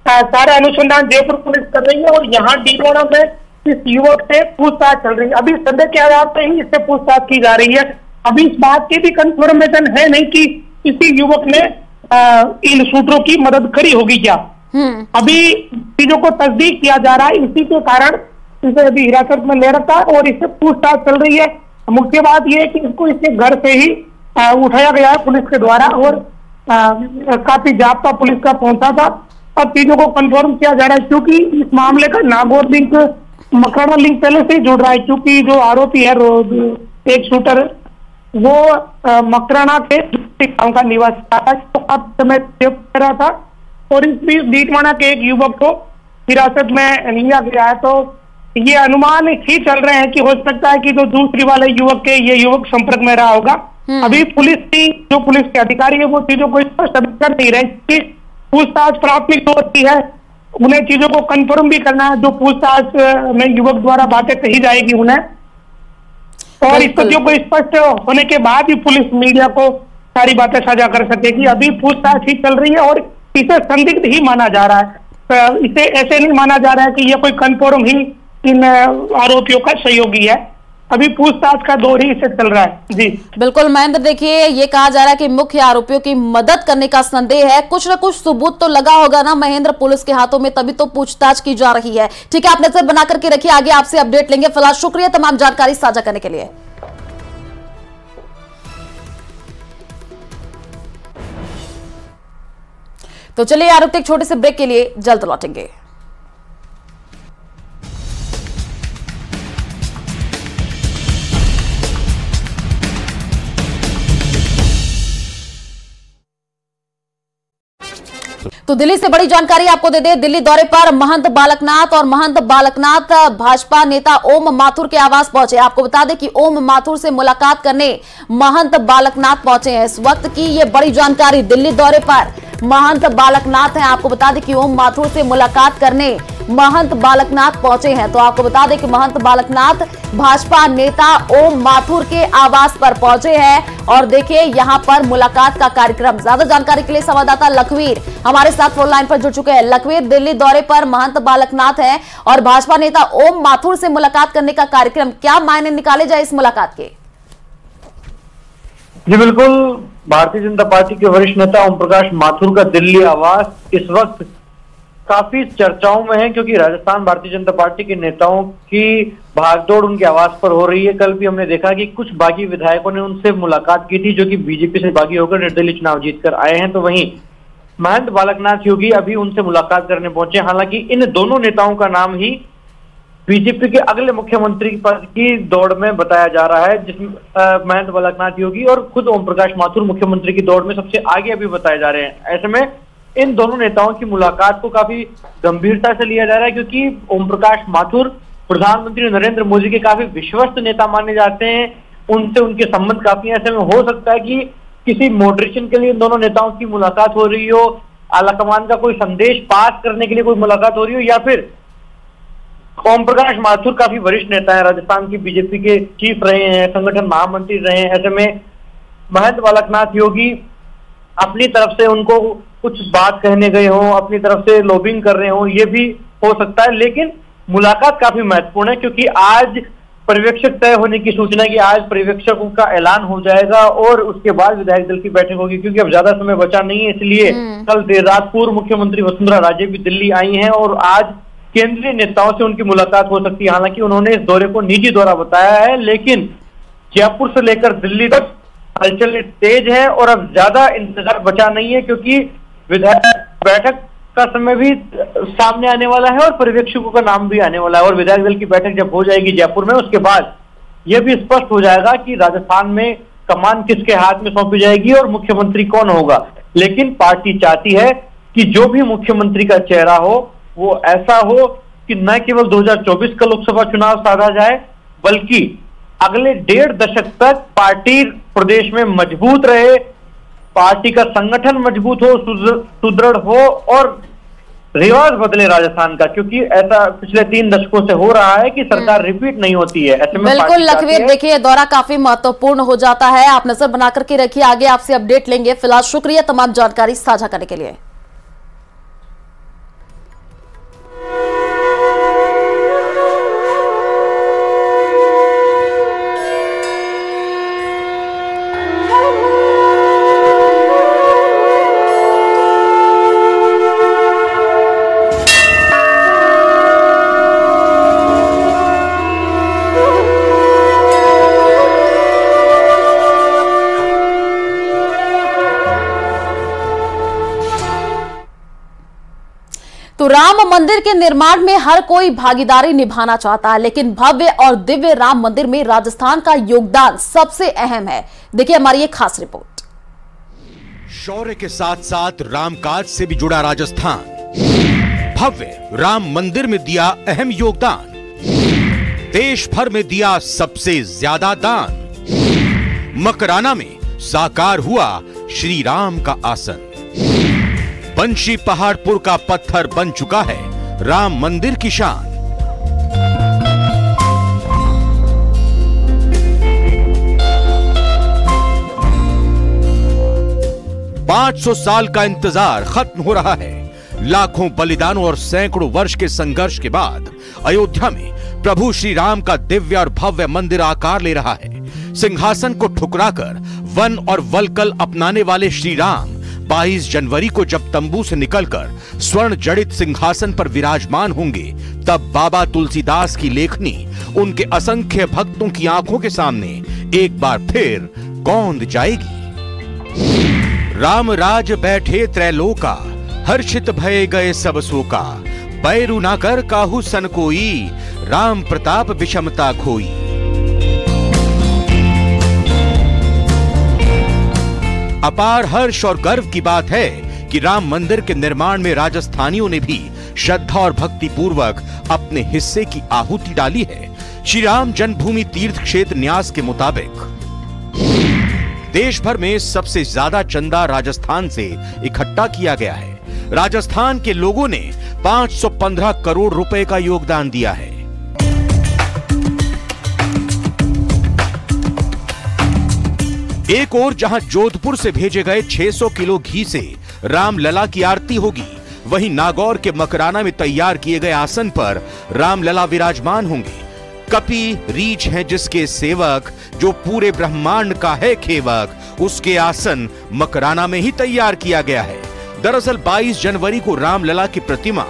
सारा अनुसंधान जयपुर पुलिस कर रही है और यहाँ डीडवाना में इस युवक से पूछताछ चल रही है। अभी संदेह के आधार पर ही इससे पूछताछ की जा रही है। अभी इस बात की भी कंफर्मेशन है नहीं कि इसी युवक ने इन शूटरों की मदद करी होगी क्या। अभी चीजों को तस्दीक किया जा रहा है। इसी के कारण इसे अभी हिरासत में ले रखा है और इससे पूछताछ चल रही है। मुख्य बात यह है कि इसको इसके घर से ही उठाया गया है पुलिस के द्वारा और काफी जाब्ता पुलिस का पहुंचा था। अब चीजों को कंफर्म किया जा रहा है क्योंकि इस मामले का नागौर लिंक मकराना लिंक पहले से ही जुड़ रहा है क्योंकि जो आरोपी है एक शूटर वो मकराना के गांव का निवासी था, तो अब समय कर रहा था और इस बीच डीडवाना के एक युवक को हिरासत में लिया गया है। तो ये अनुमान ही चल रहे हैं कि हो सकता है कि जो दूसरी वाले युवक के ये युवक संपर्क में रहा होगा। अभी पुलिस की जो पुलिस के अधिकारी है वो चीजों को स्पष्ट कर नहीं रहे। पूछताछ प्राथमिक होती है, उन्हें चीजों को कंफर्म भी करना है। जो पूछताछ में युवक द्वारा बातें कही जाएगी उन्हें और इस तथ्यों को स्पष्ट होने के बाद ही पुलिस मीडिया को सारी बातें साझा कर सकेगी। अभी पूछताछ ही चल रही है और इसे संदिग्ध ही माना जा रहा है। इसे ऐसे नहीं माना जा रहा है कि यह कोई कंफर्म ही इन आरोपियों का सहयोगी है। अभी पूछताछ का दौर ही इसे चल रहा है। जी बिल्कुल महेंद्र, देखिए ये कहा जा रहा है कि मुख्य आरोपियों की मदद करने का संदेह है। कुछ न कुछ सबूत तो लगा होगा ना महेंद्र पुलिस के हाथों में, तभी तो पूछताछ की जा रही है। ठीक है, आप नजर बना करके रखिए, आगे आपसे अपडेट लेंगे। फिलहाल शुक्रिया तमाम जानकारी साझा करने के लिए। तो चलिए यार एक छोटे से ब्रेक के लिए जल्द लौटेंगे। तो दिल्ली से बड़ी जानकारी आपको दे दें। दिल्ली दौरे पर महंत बालकनाथ और महंत बालकनाथ भाजपा नेता ओम माथुर के आवास पहुंचे। आपको बता दें कि ओम माथुर से मुलाकात करने महंत बालकनाथ पहुंचे हैं। इस वक्त की ये बड़ी जानकारी, दिल्ली दौरे पर महंत बालकनाथ हैं। आपको बता दें कि ओम माथुर से मुलाकात करने महंत बालकनाथ पहुंचे हैं। तो आपको बता दें कि महंत बालकनाथ भाजपा नेता ओम माथुर के आवास पर पहुंचे हैं और देखिए यहां पर मुलाकात का कार्यक्रम। ज्यादा जानकारी के लिए संवाददाता लखवीर हमारे साथ फोन लाइन पर जुड़ चुके हैं। लखवीर, दिल्ली दौरे पर महंत बालकनाथ हैं और भाजपा नेता ओम माथुर से मुलाकात करने का कार्यक्रम, क्या मायने निकाले जाए इस मुलाकात के? जी बिल्कुल, भारतीय जनता पार्टी के वरिष्ठ नेता ओम प्रकाश माथुर का दिल्ली आवास इस वक्त काफी चर्चाओं में है, क्योंकि राजस्थान भारतीय जनता पार्टी के नेताओं की भागदौड़ उनके आवास पर हो रही है। कल भी हमने देखा कि कुछ बागी विधायकों ने उनसे मुलाकात की थी, जो कि बीजेपी से बागी होकर निर्दलीय चुनाव जीतकर आए हैं। तो वहीं महंत बालकनाथ योगी अभी उनसे मुलाकात करने पहुंचे। हालांकि इन दोनों नेताओं का नाम ही बीजेपी के अगले मुख्यमंत्री पद की दौड़ में बताया जा रहा है, जिसमें महंत बालकनाथ योगी और खुद ओम प्रकाश माथुर मुख्यमंत्री की दौड़ में सबसे आगे अभी बताए जा रहे हैं। ऐसे में इन दोनों नेताओं की मुलाकात को काफी गंभीरता से लिया जा रहा है, क्योंकि ओम प्रकाश माथुर प्रधानमंत्री नरेंद्र मोदी के काफी विश्वस्त नेता माने जाते हैं। उनसे उनके संबंध काफी, ऐसे में हो सकता है कि किसी मॉडरेशन के लिए इन दोनों नेताओं की मुलाकात हो रही हो, आलाकमान का कोई संदेश पास करने के लिए कोई मुलाकात हो रही हो, या फिर ओम प्रकाश माथुर काफी वरिष्ठ नेता है, राजस्थान की बीजेपी के चीफ रहे हैं, संगठन महामंत्री रहे हैं। ऐसे में महंत बालकनाथ योगी अपनी तरफ से उनको कुछ बात कहने गए हों, अपनी तरफ से लॉबिंग कर रहे हों, ये भी हो सकता है। लेकिन मुलाकात काफी महत्वपूर्ण है, क्योंकि आज पर्यवेक्षक तय होने की सूचना है कि आज पर्यवेक्षकों का ऐलान हो जाएगा और उसके बाद विधायक दल की बैठक होगी। क्योंकि अब ज्यादा समय बचा नहीं है, इसलिए कल देर रात पूर्व मुख्यमंत्री वसुंधरा राजे भी दिल्ली आई हैं और आज केंद्रीय नेताओं से उनकी मुलाकात हो सकती है। हालांकि उन्होंने इस दौरे को निजी दौरा बताया है, लेकिन जयपुर से लेकर दिल्ली तक हलचल तेज है और अब ज्यादा इंतजार बचा नहीं है, क्योंकि विधायक बैठक का समय भी सामने आने वाला है और पर्यवेक्षकों का नाम भी आने वाला है। और विधायक दल की बैठक जब हो जाएगी जयपुर में, उसके बाद यह भी स्पष्ट हो जाएगा कि राजस्थान में कमान किसके हाथ में सौंपी जाएगी और मुख्यमंत्री कौन होगा। लेकिन पार्टी चाहती है कि जो भी मुख्यमंत्री का चेहरा हो वो ऐसा हो कि न केवल 2024 का लोकसभा चुनाव साधा जाए, बल्कि अगले 1.5 दशक तक पार्टी प्रदेश में मजबूत रहे, पार्टी का संगठन मजबूत हो, सुदृढ़ हो और रिवाज बदले राजस्थान का। क्योंकि ऐसा पिछले 3 दशकों से हो रहा है कि सरकार रिपीट नहीं होती है। ऐसे में बिल्कुल लखवीर, देखिए दौरा काफी महत्वपूर्ण हो जाता है, आप नजर बना करके रखिए, आगे आपसे अपडेट लेंगे। फिलहाल शुक्रिया तमाम जानकारी साझा करने के लिए। तो राम मंदिर के निर्माण में हर कोई भागीदारी निभाना चाहता है, लेकिन भव्य और दिव्य राम मंदिर में राजस्थान का योगदान सबसे अहम है। देखिए हमारी एक खास रिपोर्ट। शौर्य के साथ साथ रामकाज से भी जुड़ा राजस्थान भव्य राम मंदिर में दिया अहम योगदान, देश भर में दिया सबसे ज्यादा दान। मकराना में साकार हुआ श्री राम का आसन, बंशी पहाड़पुर का पत्थर बन चुका है राम मंदिर की शान। पांच 500 साल का इंतजार खत्म हो रहा है। लाखों बलिदानों और सैकड़ों वर्ष के संघर्ष के बाद अयोध्या में प्रभु श्री राम का दिव्य और भव्य मंदिर आकार ले रहा है। सिंहासन को ठुकराकर वन और वलकल अपनाने वाले श्री राम 22 जनवरी को जब तंबू से निकलकर स्वर्ण जड़ित सिंहासन पर विराजमान होंगे, तब बाबा तुलसीदास की लेखनी उनके असंख्य भक्तों की आंखों के सामने एक बार फिर कौंध जाएगी। राम राज बैठे त्रैलोका, हर्षित भय गए सब सोका। बैरु ना कर काहू सन कोई, राम प्रताप विषमता खोई। अपार हर्ष और गर्व की बात है कि राम मंदिर के निर्माण में राजस्थानियों ने भी श्रद्धा और भक्ति पूर्वक अपने हिस्से की आहुति डाली है। श्री राम जन्मभूमि तीर्थ क्षेत्र न्यास के मुताबिक देश भर में सबसे ज्यादा चंदा राजस्थान से इकट्ठा किया गया है। राजस्थान के लोगों ने 515 करोड़ रुपए का योगदान दिया है। एक ओर जहां जोधपुर से भेजे गए 600 किलो घी से रामलला की आरती होगी, वहीं नागौर के मकराना में तैयार किए गए आसन पर रामलला विराजमान होंगे। कपि रीछ है जिसके सेवक, जो पूरे ब्रह्मांड का है खेवक, उसके आसन मकराना में ही तैयार किया गया है। दरअसल 22 जनवरी को रामलला की प्रतिमा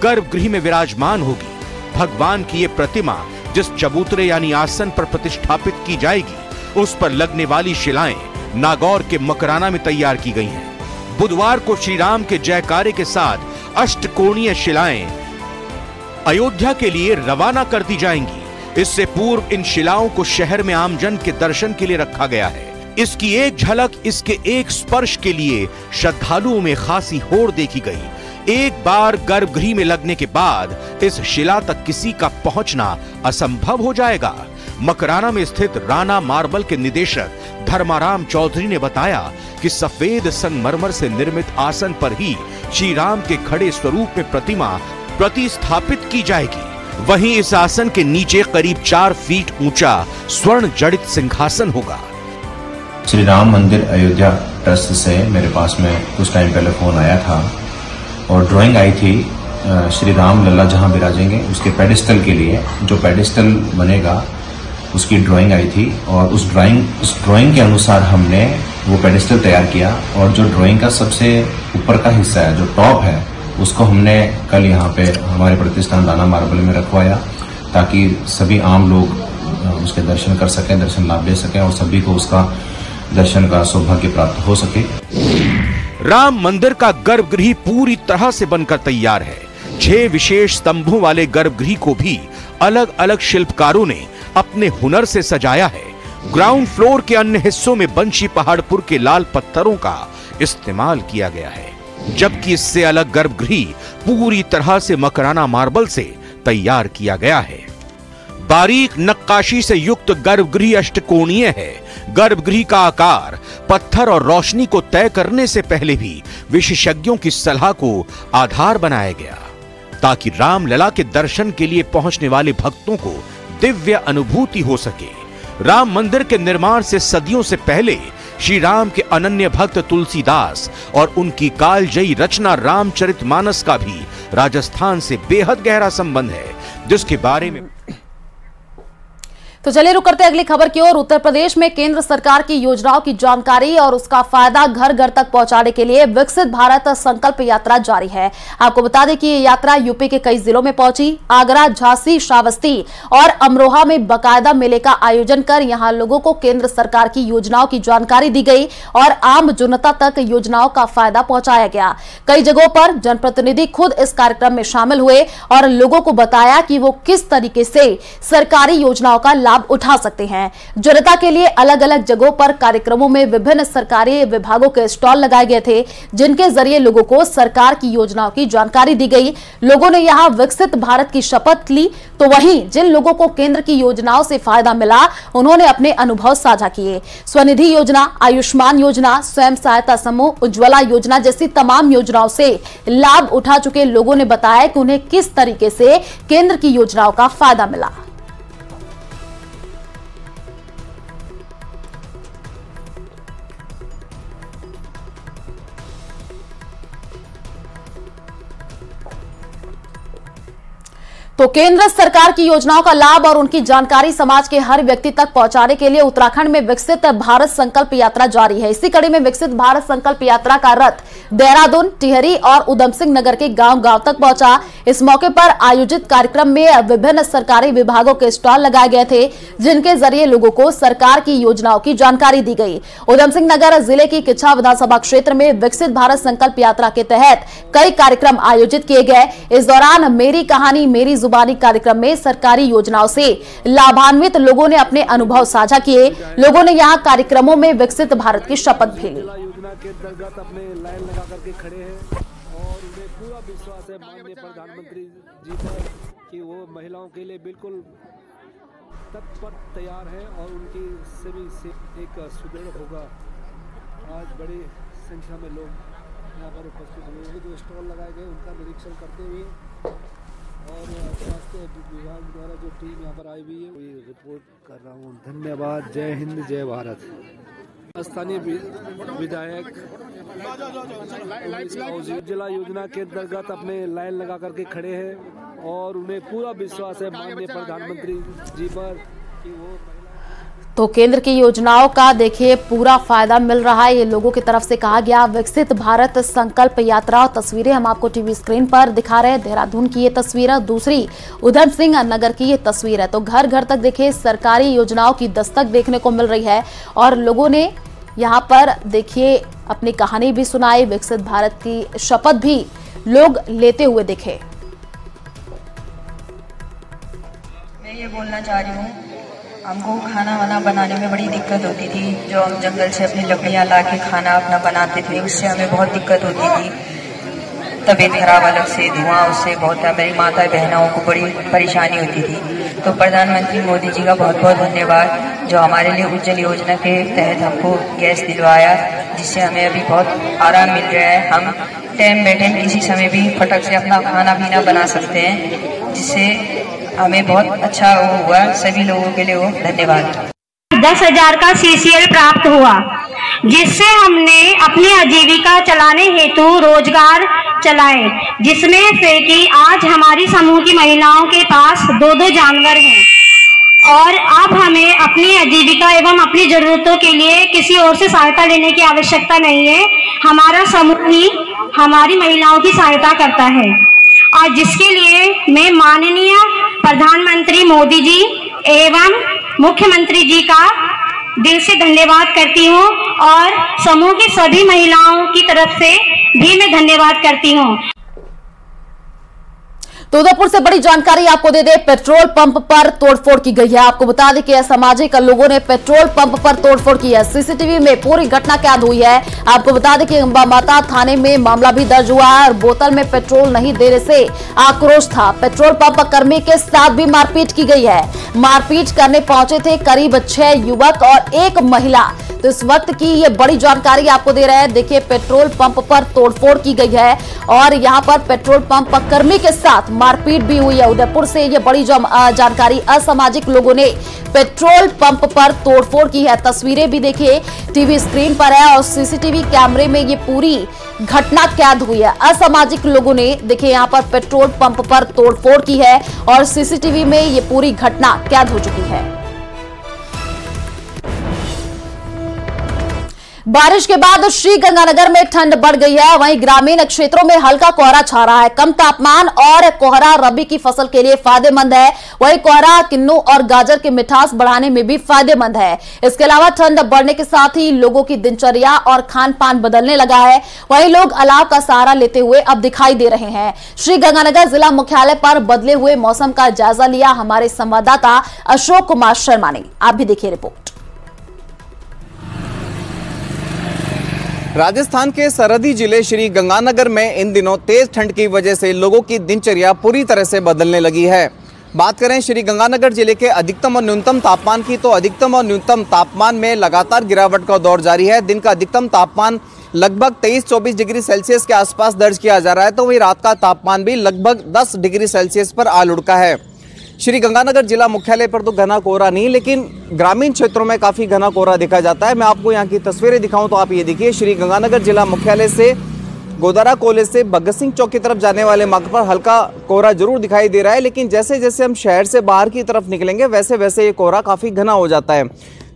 गर्भगृह में विराजमान होगी। भगवान की ये प्रतिमा जिस चबूतरे यानी आसन पर प्रतिष्ठापित की जाएगी, उस पर लगने वाली शिलाएं नागौर के मकराना में तैयार की गई हैं। बुधवार को श्री राम के जयकारे के साथ अष्टकोणीय शिलाएं अयोध्या के लिए रवाना कर दी जाएंगी। इससे पूर्व इन शिलाओं को शहर में आमजन के दर्शन के लिए रखा गया है। इसकी एक झलक, इसके एक स्पर्श के लिए श्रद्धालुओं में खासी होड़ देखी गई। एक बार गर्भगृह में लगने के बाद इस शिला तक किसी का पहुंचना असंभव हो जाएगा। मकराना में स्थित राणा मार्बल के निदेशक धर्माराम चौधरी ने बताया कि सफेद संगमरमर से निर्मित आसन पर ही श्री राम के खड़े स्वरूप में प्रतिमा प्रतिस्थापित की जाएगी। वहीं इस आसन के नीचे करीब 4 फीट ऊंचा स्वर्ण जड़ित सिंहासन होगा। श्री राम मंदिर अयोध्या ट्रस्ट से मेरे पास में कुछ टाइम पहले फोन आया था और ड्राइंग आई थी श्री राम लला जहां विराजेंगे उसके पेडिस्टल के लिए। जो पेडिस्टल बनेगा उसकी ड्राइंग आई थी और उस ड्राइंग के अनुसार हमने वो पेडिस्टल तैयार किया और जो ड्राइंग का सबसे ऊपर का हिस्सा है, जो टॉप है, उसको हमने कल यहाँ पे हमारे प्रतिष्ठान राणा मार्बल में रखवाया ताकि सभी आम लोग उसके दर्शन कर सकें, दर्शन लाभ ले सकें और सभी को उसका दर्शन का सौभाग्य प्राप्त हो सके। राम मंदिर का गर्भगृह पूरी तरह से बनकर तैयार है। 6 विशेष स्तंभों वाले गर्भगृह को भी अलग अलग शिल्पकारों ने अपने हुनर से सजाया है। ग्राउंड फ्लोर के अन्य हिस्सों में बंशी पहाड़पुर के लाल पत्थरों का इस्तेमाल किया गया है, जबकि इससे अलग गर्भगृह पूरी तरह से मकराना मार्बल से तैयार किया गया है। बारीक नक्काशी से युक्त गर्भगृह अष्टकोणीय है। गर्भगृह का आकार पत्थर और रोशनी को तय करने से पहले भी विशेषज्ञों की सलाह को आधार बनाया गया ताकि रामलला के दर्शन के लिए पहुंचने वाले भक्तों को दिव्य अनुभूति हो सके। राम मंदिर के निर्माण से सदियों से पहले श्री राम के अनन्य भक्त तुलसीदास और उनकी कालजयी रचना रामचरितमानस का भी राजस्थान से बेहद गहरा संबंध है, जिसके बारे में तो चलिए रुक करते अगली खबर की ओर। उत्तर प्रदेश में केंद्र सरकार की योजनाओं की जानकारी और उसका फायदा घर घर तक पहुंचाने के लिए विकसित भारत संकल्प यात्रा जारी है। आपको बता दें कि ये यात्रा यूपी के कई जिलों में पहुंची। आगरा, झांसी, श्रावस्ती और अमरोहा में बाकायदा मेले का आयोजन कर यहां लोगों को केंद्र सरकार की योजनाओं की जानकारी दी गई और आम जनता तक योजनाओं का फायदा पहुंचाया गया। कई जगहों पर जनप्रतिनिधि खुद इस कार्यक्रम में शामिल हुए और लोगों को बताया कि वो किस तरीके से सरकारी योजनाओं का लाभ उठा सकते हैं। जनता के लिए अलग अलग जगहों पर कार्यक्रमों में विभिन्न सरकारी विभागों के स्टॉल लगाए गए थे, जिनके जरिए लोगों को सरकार की योजनाओं की जानकारी दी गई। लोगों ने यहां विकसित भारत की शपथ ली, तो वहीं जिन लोगों को केंद्र की योजनाओं से फायदा मिला, उन्होंने अपने अनुभव साझा किए। स्वनिधि योजना, आयुष्मान योजना, स्वयं सहायता समूह, उज्ज्वला योजना जैसी तमाम योजनाओं से लाभ उठा चुके लोगों ने बताया कि उन्हें किस तरीके से केंद्र की योजनाओं का फायदा मिला। तो केंद्र सरकार की योजनाओं का लाभ और उनकी जानकारी समाज के हर व्यक्ति तक पहुंचाने के लिए उत्तराखंड में विकसित भारत संकल्प यात्रा जारी है। इसी कड़ी में विकसित भारत संकल्प यात्रा का रथ देहरादून, टिहरी और उधम सिंह नगर के गांव-गांव तक पहुंचा। इस मौके पर आयोजित कार्यक्रम में विभिन्न सरकारी विभागों के स्टॉल लगाए गए थे, जिनके जरिए लोगों को सरकार की योजनाओं की जानकारी दी गई। उधम सिंह नगर जिले की किच्छा विधानसभा क्षेत्र में विकसित भारत संकल्प यात्रा के तहत कई कार्यक्रम आयोजित किए गए। इस दौरान मेरी कहानी मेरी जुबानी कार्यक्रम में सरकारी योजनाओं से लाभान्वित लोगों ने अपने अनुभव साझा किए। लोगों ने यहां कार्यक्रमों में विकसित भारत की शपथ भी ली। योजना के अंतर्गत अपने लाइन लगा करके खड़े हैं और उन्हें पूरा विश्वास है माननीय प्रधानमंत्री जी पर कि वो महिलाओं के लिए बिल्कुल तत्पर तैयार है और उनकी सभी से एक सुदृढ़ होगा। आज बड़ी संख्या में लोग यहाँ पर उपस्थित हुए हैं। जो स्टॉल लगाए गए उनका निरीक्षण करते हुए और स्वास्थ्य विभाग द्वारा जो टीम यहाँ पर आई हुई है वही रिपोर्ट कर रहा हूँ। धन्यवाद। जय हिंद, जय भारत। स्थानीय विधायक उज्ज्वला योजना के अंतर्गत अपने लाइन लगा करके खड़े हैं और उन्हें पूरा विश्वास है माननीय प्रधानमंत्री जी पर कि वो तो केंद्र की योजनाओं का देखिए पूरा फायदा मिल रहा है, ये लोगों की तरफ से कहा गया। विकसित भारत संकल्प यात्रा और तस्वीरें हम आपको टीवी स्क्रीन पर दिखा रहे हैं। देहरादून की ये तस्वीर है, दूसरी उधम सिंह नगर की ये तस्वीर है। तो घर घर तक देखिए सरकारी योजनाओं की दस्तक देखने को मिल रही है और लोगों ने यहाँ पर देखिए अपनी कहानी भी सुनाई। विकसित भारत की शपथ भी लोग लेते हुए दिखे। मैं ये बोलना चाह रही हूँ, हमको खाना वाना बनाने में बड़ी दिक्कत होती थी। जो हम जंगल से अपनी लकड़ियाँ ला के खाना अपना बनाते थे, उससे हमें बहुत दिक्कत होती थी। तबीयत खराब अलग से, धुआं, उससे बहुत मेरी माता बहनों को बड़ी परेशानी होती थी। तो प्रधानमंत्री मोदी जी का बहुत बहुत धन्यवाद, जो हमारे लिए उज्जवल योजना के तहत हमको गैस दिलवाया, जिससे हमें अभी बहुत आराम मिल रहा है। हम टाइम बे टाइम किसी समय भी फटक से अपना खाना पीना बना सकते हैं, जिससे हमें बहुत अच्छा हुआ। सभी लोगों के लिए वो धन्यवाद। 10,000 का CCL प्राप्त हुआ, जिससे हमने अपनी आजीविका चलाने हेतु रोजगार चलाए, जिसमें से कि आज हमारी समूह की महिलाओं के पास 2-2 जानवर हैं और अब हमें अपनी आजीविका एवं अपनी जरूरतों के लिए किसी और से सहायता लेने की आवश्यकता नहीं है। हमारा समूह ही हमारी महिलाओं की सहायता करता है और जिसके लिए मैं माननीय प्रधानमंत्री मोदी जी एवं मुख्यमंत्री जी का दिल से धन्यवाद करती हूँ और समूह की सभी महिलाओं की तरफ से भी मैं धन्यवाद करती हूँ। तो उदयपुर से बड़ी जानकारी आपको दे दे, पेट्रोल पंप पर तोड़फोड़ की गई है। आपको बता दें कि असामाजिक लोगों ने पेट्रोल पंप पर तोड़फोड़ की है। सीसीटीवी में पूरी घटना कैद हुई है। आपको बता दें कि अंबा माता थाने में मामला भी दर्ज हुआ है और बोतल में पेट्रोल नहीं देने से आक्रोश था। पेट्रोल पंप कर्मी के साथ भी मारपीट की गई है। मारपीट करने पहुंचे थे करीब 6 युवक और 1 महिला। तो इस वक्त की ये बड़ी जानकारी आपको दे रहे हैं। देखिए पेट्रोल पंप पर तोड़फोड़ की गई है और यहाँ पर पेट्रोल पंप कर्मी के साथ मारपीट भी हुई है। उदयपुर से ये बड़ी जानकारी। असामाजिक लोगों ने पेट्रोल पंप पर तोड़फोड़ की है। तस्वीरें भी देखिए टीवी स्क्रीन पर है और सीसीटीवी कैमरे में ये पूरी घटना कैद हुई है। असामाजिक लोगों ने देखिए यहाँ पर पेट्रोल पंप पर तोड़फोड़ की है और सीसीटीवी में ये पूरी घटना कैद हो चुकी है। बारिश के बाद श्रीगंगानगर में ठंड बढ़ गई है। वहीं ग्रामीण क्षेत्रों में हल्का कोहरा छा रहा है। कम तापमान और कोहरा रबी की फसल के लिए फायदेमंद है। वहीं कोहरा किन्नू और गाजर की मिठास बढ़ाने में भी फायदेमंद है। इसके अलावा ठंड बढ़ने के साथ ही लोगों की दिनचर्या और खान पान बदलने लगा है। वहीं लोग अलाव का सहारा लेते हुए अब दिखाई दे रहे हैं। श्रीगंगानगर जिला मुख्यालय पर बदले हुए मौसम का जायजा लिया हमारे संवाददाता अशोक कुमार शर्मा ने। आप भी देखिए रिपोर्ट। राजस्थान के सरहदी जिले श्री गंगानगर में इन दिनों तेज ठंड की वजह से लोगों की दिनचर्या पूरी तरह से बदलने लगी है। बात करें श्री गंगानगर जिले के अधिकतम और न्यूनतम तापमान की, तो अधिकतम और न्यूनतम तापमान में लगातार गिरावट का दौर जारी है। दिन का अधिकतम तापमान लगभग 23-24 डिग्री सेल्सियस के आसपास दर्ज किया जा रहा है, तो वही रात का तापमान भी लगभग 10 डिग्री सेल्सियस पर आ लुढ़का है। श्री गंगानगर जिला मुख्यालय पर तो घना कोहरा नहीं, लेकिन ग्रामीण क्षेत्रों में काफ़ी घना कोहरा देखा जाता है। मैं आपको यहाँ की तस्वीरें दिखाऊं तो आप ये देखिए, श्री गंगानगर जिला मुख्यालय से गोदारा कॉलेज से भगत सिंह चौक की तरफ जाने वाले मार्ग पर हल्का कोहरा जरूर दिखाई दे रहा है, लेकिन जैसे जैसे हम शहर से बाहर की तरफ निकलेंगे वैसे वैसे ये कोहरा काफ़ी घना हो जाता है।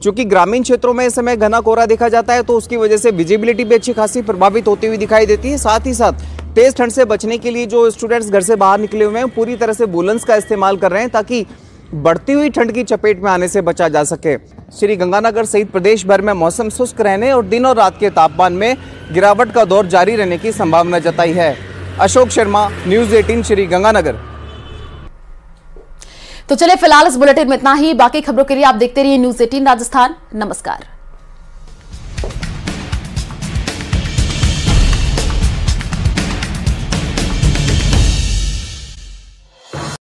चूंकि ग्रामीण क्षेत्रों में इस समय घना कोहरा देखा जाता है, तो उसकी वजह से विजिबिलिटी भी अच्छी खासी प्रभावित होती हुई दिखाई देती है। साथ ही साथ तेज ठंड से बचने के लिए जो स्टूडेंट्स घर से बाहर निकले हुए हैं पूरी तरह से वूलन्स का इस्तेमाल कर रहे हैं, ताकि बढ़ती हुई ठंड की चपेट में आने से बचा जा सके। श्री गंगानगर सहित प्रदेश भर में मौसम शुष्क रहने और दिन और रात के तापमान में गिरावट का दौर जारी रहने की संभावना जताई है। अशोक शर्मा, न्यूज़ 18 श्री गंगानगर। तो चलिए फिलहाल इस बुलेटिन में इतना ही। बाकी खबरों के लिए आप देखते रहिए न्यूज़ 18 राजस्थान। नमस्कार।